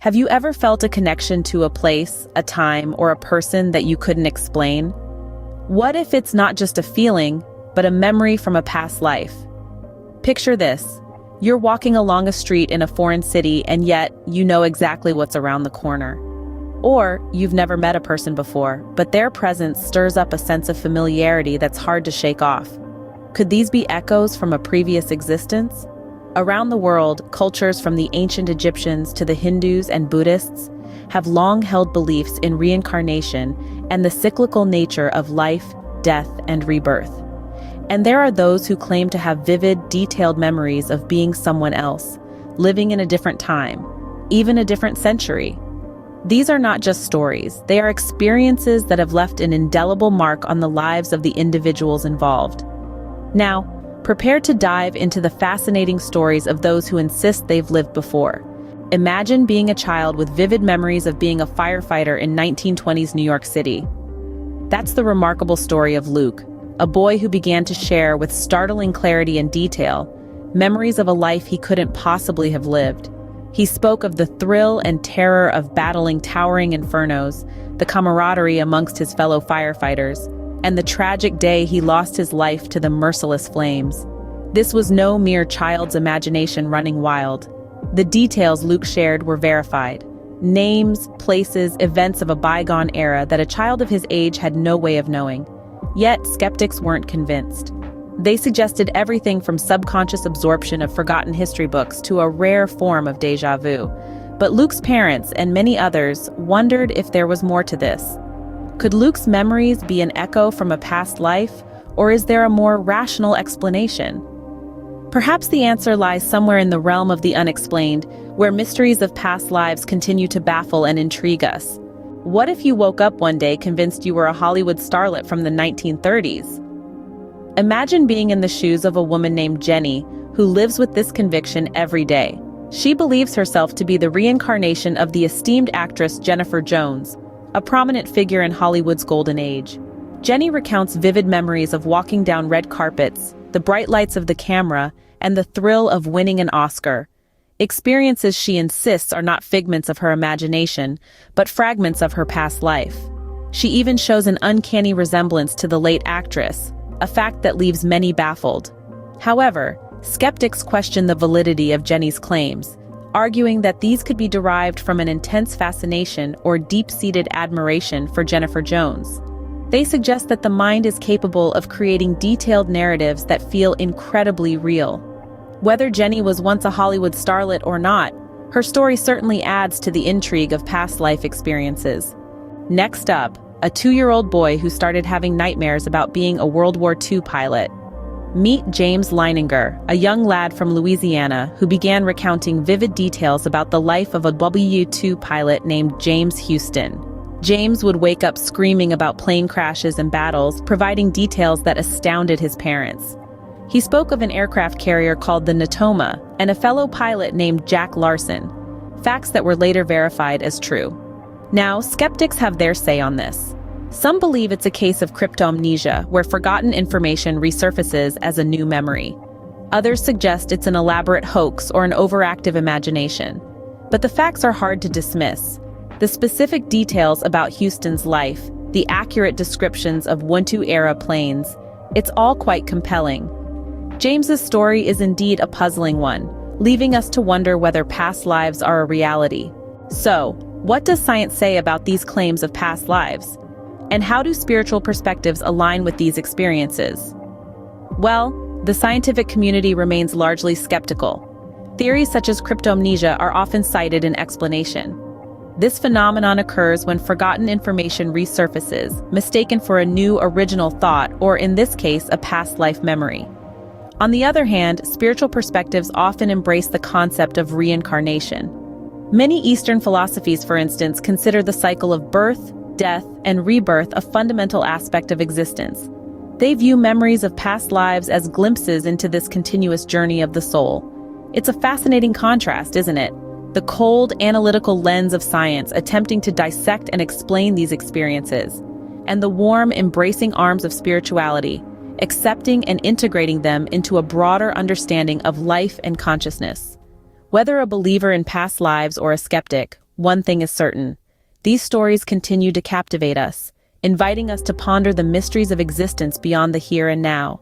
Have you ever felt a connection to a place, a time, or a person that you couldn't explain? What if it's not just a feeling, but a memory from a past life? Picture this. You're walking along a street in a foreign city, and yet you know exactly what's around the corner. Or you've never met a person before, but their presence stirs up a sense of familiarity that's hard to shake off. Could these be echoes from a previous existence? Around the world, cultures from the ancient Egyptians to the Hindus and Buddhists have long held beliefs in reincarnation and the cyclical nature of life, death, and rebirth. And there are those who claim to have vivid, detailed memories of being someone else, living in a different time, even a different century. These are not just stories, they are experiences that have left an indelible mark on the lives of the individuals involved. Now, prepare to dive into the fascinating stories of those who insist they've lived before. Imagine being a child with vivid memories of being a firefighter in 1920s New York City. That's the remarkable story of Luke, a boy who began to share with startling clarity and detail memories of a life he couldn't possibly have lived. He spoke of the thrill and terror of battling towering infernos, the camaraderie amongst his fellow firefighters, and the tragic day he lost his life to the merciless flames. This was no mere child's imagination running wild. The details Luke shared were verified. Names, places, events of a bygone era that a child of his age had no way of knowing. Yet, skeptics weren't convinced. They suggested everything from subconscious absorption of forgotten history books to a rare form of déjà vu. But Luke's parents and many others wondered if there was more to this. Could Luke's memories be an echo from a past life, or is there a more rational explanation? Perhaps the answer lies somewhere in the realm of the unexplained, where mysteries of past lives continue to baffle and intrigue us. What if you woke up one day convinced you were a Hollywood starlet from the 1930s? Imagine being in the shoes of a woman named Jenny, who lives with this conviction every day. She believes herself to be the reincarnation of the esteemed actress Jennifer Jones, a prominent figure in Hollywood's golden age. Jenny recounts vivid memories of walking down red carpets, the bright lights of the camera, and the thrill of winning an Oscar. Experiences she insists are not figments of her imagination, but fragments of her past life. She even shows an uncanny resemblance to the late actress, a fact that leaves many baffled. However, skeptics question the validity of Jenny's claims, arguing that these could be derived from an intense fascination or deep-seated admiration for Jennifer Jones. They suggest that the mind is capable of creating detailed narratives that feel incredibly real. Whether Jenny was once a Hollywood starlet or not, her story certainly adds to the intrigue of past life experiences. Next up, a 2-year-old boy who started having nightmares about being a World War II pilot. Meet James Leininger, a young lad from Louisiana who began recounting vivid details about the life of a W-2 pilot named James Houston. James would wake up screaming about plane crashes and battles, providing details that astounded his parents. He spoke of an aircraft carrier called the Natoma and a fellow pilot named Jack Larson, facts that were later verified as true. Now, skeptics have their say on this. Some believe it's a case of cryptomnesia, where forgotten information resurfaces as a new memory. Others suggest it's an elaborate hoax or an overactive imagination. But the facts are hard to dismiss. The specific details about Houston's life, the accurate descriptions of Ubuntu-era planes, it's all quite compelling. James's story is indeed a puzzling one, leaving us to wonder whether past lives are a reality. So, what does science say about these claims of past lives? And how do spiritual perspectives align with these experiences? Well, the scientific community remains largely skeptical. Theories such as cryptomnesia are often cited in explanation. This phenomenon occurs when forgotten information resurfaces, mistaken for a new original thought, or in this case, a past life memory. On the other hand, spiritual perspectives often embrace the concept of reincarnation. Many Eastern philosophies, for instance, consider the cycle of birth, death, and rebirth a fundamental aspect of existence. They view memories of past lives as glimpses into this continuous journey of the soul. It's a fascinating contrast, isn't it? The cold, analytical lens of science attempting to dissect and explain these experiences, and the warm, embracing arms of spirituality, accepting and integrating them into a broader understanding of life and consciousness. Whether a believer in past lives or a skeptic, one thing is certain. These stories continue to captivate us, inviting us to ponder the mysteries of existence beyond the here and now.